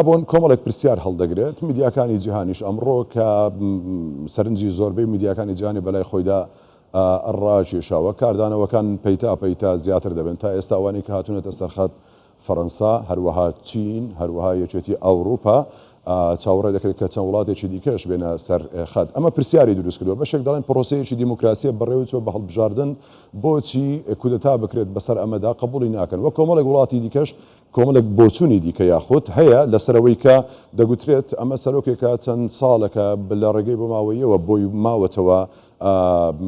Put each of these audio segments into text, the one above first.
بۆن کۆمەڵێک پرسیار هەڵدەگرێت میدیاکانی جیهانیش ئەمڕۆ کە سەرنجی زۆربەی میدیاکانی جیهانی بەلای خۆیدا ڕاکێشاوە کاردانەوەکان پەیتا زیاتر دەبن تا ئێستا ئەوانی کە هاتوونەتە سەرخەت فەڕەنسا هەروەها چین هەروەها یەکێتی ئەوروپا چاوەڕێ دەکرێت کە چەند وڵاتێکی دیکەش بێنە سەر خەت ئەمە پرسیاری دروست کردووە بەشێک دەڵێن پرۆسەیەکی دیموکراسیە بەڕێوەچوە بە هەڵبژاردن بۆچی کودتا بکرێت بەسەر ئەمەدا قبولی ناکەن وە کۆمەڵێک وڵاتی دیکەش کۆمەڵێک بۆچوونی دیکە یاخود هەیە لەسەرەوەی کە دەگوترێت ئەمە سەرۆکێکە چەند ساڵەکە لە ڕێگەی بۆ ماوەیەوە بۆی ماوەتەوە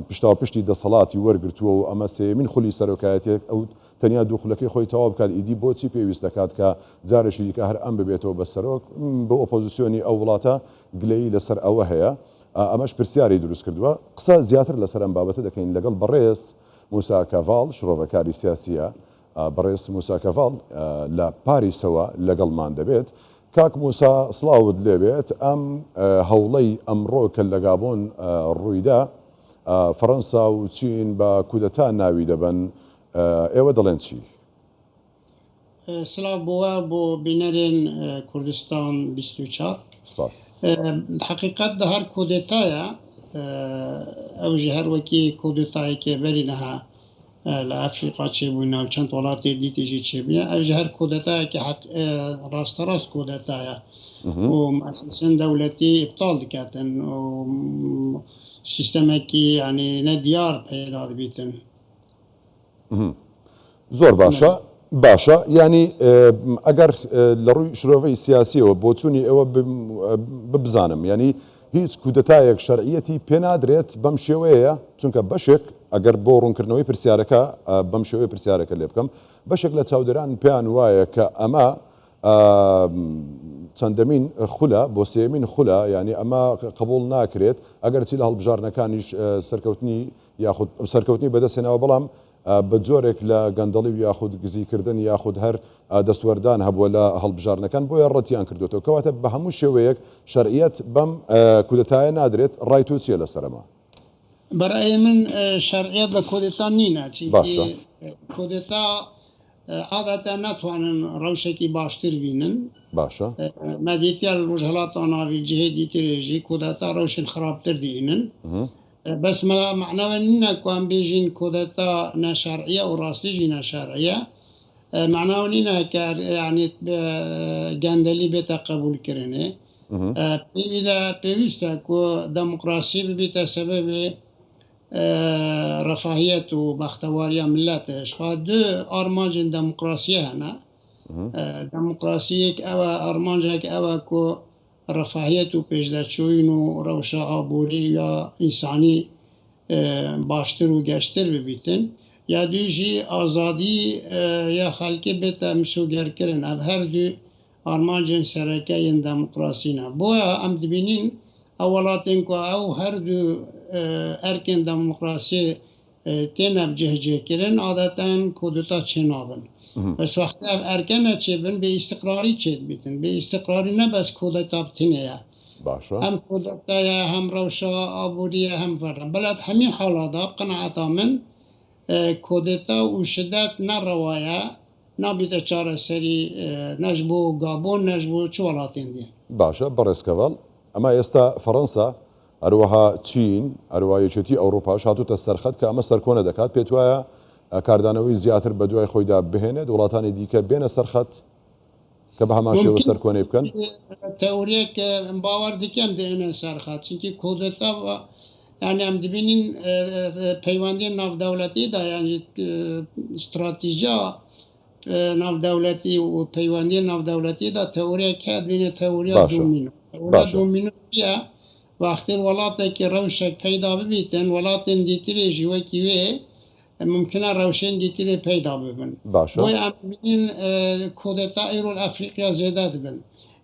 پشتاپشتی دەسەڵاتی وەرگرتووە و ئەمە سێمین خولی سەرۆکایەتێک ئەو تەنیا دووخلەکەی خۆی تەواو بکات ئیدی بۆچی پێویست دەکات کە جارێکی دیکە هەر ئەم ببێتەوە بە سەرۆک بۆ ئۆپۆزیسیۆنی ئەو وڵاتە گلەی لەسەر ئەوە هەیە ئەمەش پرسیاری دروست کردووە قسە زیاتر لەسەر ئەم بابەتە دەکەین لەگەڵ بەڕێز موسا کاڤاڵ شرۆڤەکاری سیاسیە بەڕێز موسا کاڤاڵ لە پاریسەوە لەگەڵمان دەبێت کاک موسا سڵاوت لێبێت ئەم هەوڵەی ئەمڕۆ کە لە گابۆن ڕوویدا فەڕەنسا و چین بە کودەتا ناوی دەبن ئێوە دەڵێن چی؟ سلااو بووە بۆ بینەرێن کوردستان 24 حقیقت دە هەر کودێتایە ئەوژی هەروەکی کودێتایەکێ بەری نەها لە ئەفریقا چێبووی ناو چەند وڵاتی دیتیژی چێبیە ئەوژی هەر کودێتایەکی ڕاستەڕاست کودێتایە و مەسەسن دەولەتی ئیبتاڵ دکاتن و سیستەمێکی ینی نەدیار پەیدا دەبیتن زۆر باشە ینی ئەگەر لە ڕووی شرۆڤەی سیاسیەوە بۆچوونی ئێوە ببزانم ینی هیچ کودەتایەک شەرعیەتی پێنادرێت بەم شێوەیە چونکە بەشێک ئەگەر بۆ ڕوونکردنەوەی پرسیارەکە بەم شێوەی پرسیارەکە لێ بکەم بەشێک لە چاودێران پێیان وایە کە ئەمە چەندەمین خولە بۆ سێمین خولە ینی ئەمە قبول ناکرێت ئەگەر چی لە هەڵبژارنەکانیش سەرکەوتنی یاخود سەرکەوتنی بەدەستێنەوە بەڵام بە جۆرێک لە گەندەڵی و یاخود گزیکردن یاخود هەر دەسوەردان هەبووە لە هەڵبژارنەکان بۆیە ڕەتیان کردوێتەوە کەواتە بە هەموو شێوەیەک شەرعیەت بەم کودەتایە نادرێت ڕای تۆ چییە لەسەرەما؟ بەڕای من شەرعیەت بە کودێتا نینە کودێتا عادەتە ناتوانن ڕەوشێکی باشتر بینن باشە مەدیتیا لە ڕۆژهەڵاتە ناوی جهێ دیترێژی کودەتا ڕەوشن خراپتر دینن بس معناوە نینەکوان بێژین کودەتا نەشەرعیە و ڕاستیژی نەشەرعیە معناوە نینە کە یعنی گەندەلی بێتە قبولکردنێ پێویستە کۆ دەموکراسی ببێتە سەبەبێ ڕەفاهیەت و بەختەواریە ملەتش دو ئارمانجین دەموکراسیە هەنە دەموکراسیەک ئەوە ئارمانجێک ئەوە کۆ ڕەفاهیەت و پێشدەچوین و ڕەوشە ئابووری یا ئینسانی باشتر و گەشتر ببیتن یا دویژی ئازادی یا خەڵکی بێتە مسوگەرکردن ئەv هەردوو ئارمانجێن سەرەکەیان دەموکراسینە بۆیە ئەم دبینین ئەو وڵاتێن کو ئەو هەردوو ئەرکێن دەموکراسی تێنە بجێهجێکردن عادەتەن کودتا چێنابن بەس وەختە ئەرکەنە چێبن بێ ئیستقراری چێت بیتن بێ ئیستقراری نەبەس کودتا بتنەیە هەم کودتایە هەم ڕەوشە ئابووریە هەم فەرەن بەلات هەمی حاڵادا قەنەعەتا من کودتا و شدەت نەڕەوایە نابێتە چارەسەری نەش بۆ گابۆن نەش بۆ چ وڵاتێن دێن باشە بەڕێزکەڤاڵ ئەمە ئێستا فەڕەنسا هەروەها چین هەروە یەکێتی ئەوروپاش هاتووتە سەرخەت کە ئەمە سەرکۆنە دەکات پێت وایە کاردانەوەی زیاتر بە دوای خۆیدا بهێنێت وڵاتانی دیکە بێنە سەرخەت کە بە هەمان شێوە سەرکۆنەی بکەن تەورێک باوەڕ دیکەم دێنە سەرخەت چونکی کودتا یعنی ئەم دبینین پەیوەندی ناودەوڵەتیدا یعنی استراتیژیا ناودەوڵەتی و پەیوەندی ناودەوڵەتیدا تەورێک هەیە بینێت تەوریا دومینۆیە وەختی وڵاتێکی ڕەوشێک پەیدا ببیتن وڵاتێن دیترێژی وەکی وێ ممکنە ڕەوشێن دیترێ پەیدا ببن بۆی ئەم بینین کودێتا ئێرۆ ئەفریقیا زێدە دەبن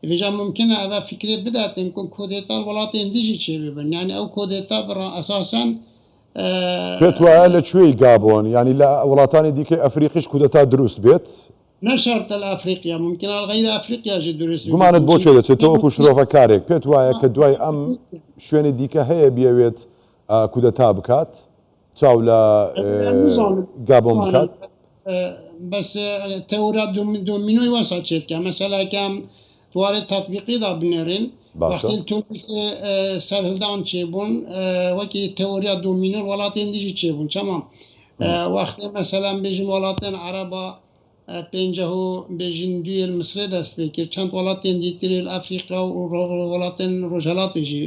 ئێجا ممکنە ئەوە فکرێ بداتن کودێتا وڵاتێن دیژی چێ ببن یعنی ئەو کودێتا بڕە ئەساسەن پێت وایە لەکوێی گابۆن ینی لە وڵاتانی دیکەی ئەفریقیش کودەتا دروست بێت نەشارتە لە ئەفریقیا ممکنە غەیرە ئەفریقیاژی دروست گومانت بۆ چێ دەچێتەوە وەکو شرۆڤە کارێک پێت وایە کە دوای ئەم شوێنی دیکە هەیە بیاوێت کودەتا بکات چاو لە گابۆن بکات بەس تەورە دومینۆی وەسا چێت کە مەسەلاکەم توارد تطبیقی دا بنرین باشە وقتی تونس سرهلدان چێبوون وەکی تئوریا دومینۆر وڵاتێن دیژی چێبوون چەما وقتی مثلا بێژین وڵاتێن عەرەبا پێنجە و بێژین دوێل مسرێ دەست پێ کرد چەند وڵاتێن دیتریل ئەفریقا و وڵاتێن ڕۆژهەڵاتێژی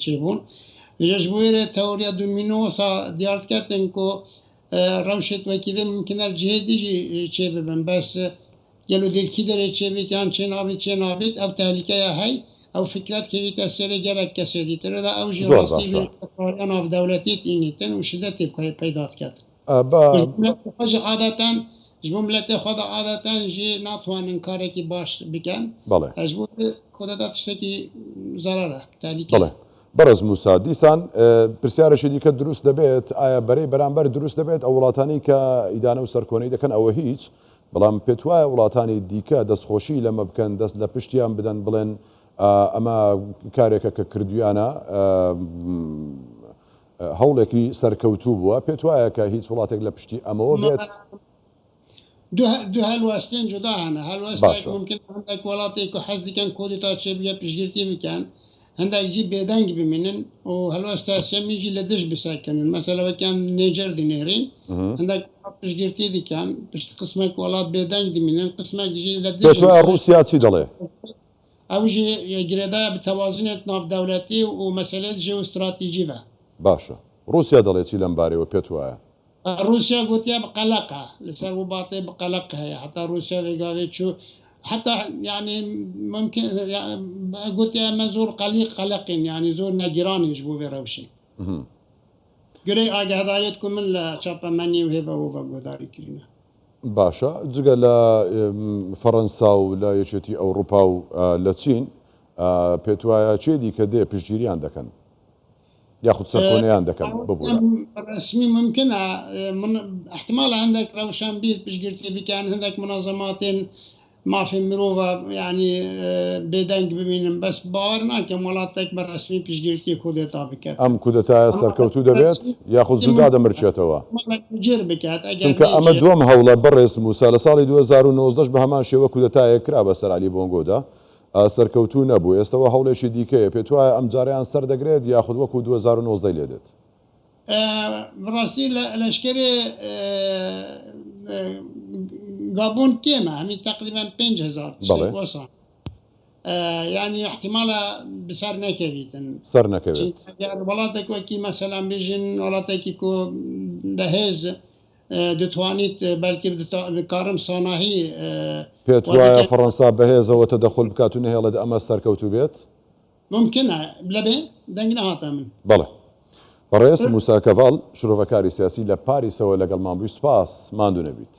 چێبوون لەژ بۆیرە تئوریا دومینۆسا دیارکردن کو ڕەوشت وەکیدە ممکنە جهێ دیژی چێ ببن بەس گەلو دێرکی دەرێ چێبێت یان چێ نابێت چێ نابێت ئەو تالیکەیە هەی ئەو فکرات کەویتە سەرێ گەرەک کەسێ دیترەدا ئەو ژی ڕاستی ناودەوڵەتیت ئینیتن و شدەتی پەیدا بکات خۆش عادەتەن ji bo miletê xwe de adeten jî natwanin karekî baş bikin ez bo kodeda tiştekî zarar e tehlîke بەڕێز موسا دیسان پرسیارەشی دیکە دروست دەبێت ئایا بەرەی بەرامبەر دروست دەبێت ئەو وڵاتانی کە ئیدانە و سەرکۆنەی دەکەن ئەوە هیچ بەڵام پێت وایە وڵاتانی دیکە دەستخۆشی لەمە بکەن دەست لە پشتیان بدەن بڵێن ئەمە کارێکە کە کردویانە هەوڵێکی سەرکەوتوو بووە پێت وایە کە هیچ وڵاتێک لە پشتی ئەمەوە بێت دو هەلوەستێن جودا هەنە هەلوەستێک ممکن هەندێک وڵاتێک و حەز دیکەن کۆدی تا چێ بگە پشتگیرتی بکەن هەندێک جی بێدەنگ بمێنن و هەلوەستا سەمیژی لە دژ بساکەنن مەسەلەوەکیان نێجەر دینێرین هەندێک پشتگیرتی دیکەن پشت قسمێک وڵات بێدەنگ دمێنن قسمێکژی لە دژ رووسیا چی دەڵێ ئەو ژێ گرێدایە بتەوازنێت ناودەوڵەتی و مەسەلێت ژێوستراتیژی بە باشە رووسیا دەڵێ چی لەم بارەوە پێت وایە رووسیا گوتیا بقەلەقە لەسەر وڵاتی بقەلەق هەیە حتا رووسیا وێگاوێت چوو حتى يعني ممكن قلت يا ما زور قلقين يعني زور نجران يجبو في روشي قري اجا هدايتكم من لا شابا مني وهبه وبقداري كلنا باشا جگە لە فەڕەنسا و لە یەکێتی ئەوروپا و لە چین پێت وایە چێ دیکە دێ پشتگیریان دەکەن یاخود سەرکۆنەیان دەکەن ببوورە رسمي ممكن احتمال عندك روشان بير پشتگیرتی بکەن هەندێک منظماتين مافی مرۆڤ ینی بێدەنگ ببینم بەس باوەڕ ناکەم وڵاتێک بە ڕسمی پشتگیرتی کودێتا بکات ئەم کودەتایە سەرکەوتوو دەبێت یاخود زوودا دەمرچێتەوە جێر بکات چونکە ئەمە دووەم هەوڵە بەڕێز موسا لە ساڵی 2019 بە هەمان شێوە کودەتایە کرا بەسەر عەلی بۆنگۆدا سەرکەوتوو نەبوو ئێستەوە هەوڵێکی دیکەیە پێت وایە ئەم جاریان سەردەگرێت یاخود وەکو 2019 لێ دێت بڕاستی لەشکرێ گابۆن کێمە هەمی تقریبا 5000 وەسان يعني احتمالا بسر نەکەویتن سەر نەکەوێت وڵاتێک وەکی مەسەلان بێژین وڵاتێکی کۆ بەهێز دەتوانیت بەلکی بکارم ساناهی پێت وایە فەڕەنسا بەهێزەوە تەدەخل بکات و نەهێڵێت ئەمە سەرکەوتوو بێت ممکنە لەبێ دەنگ نەهاتە من بەڵێ بەڕێز موسا کەڤاڵ شرۆڤەکاری سیاسی لە پاریسەوە لەگەڵمان بووی سوپاس ماندوو نەبیت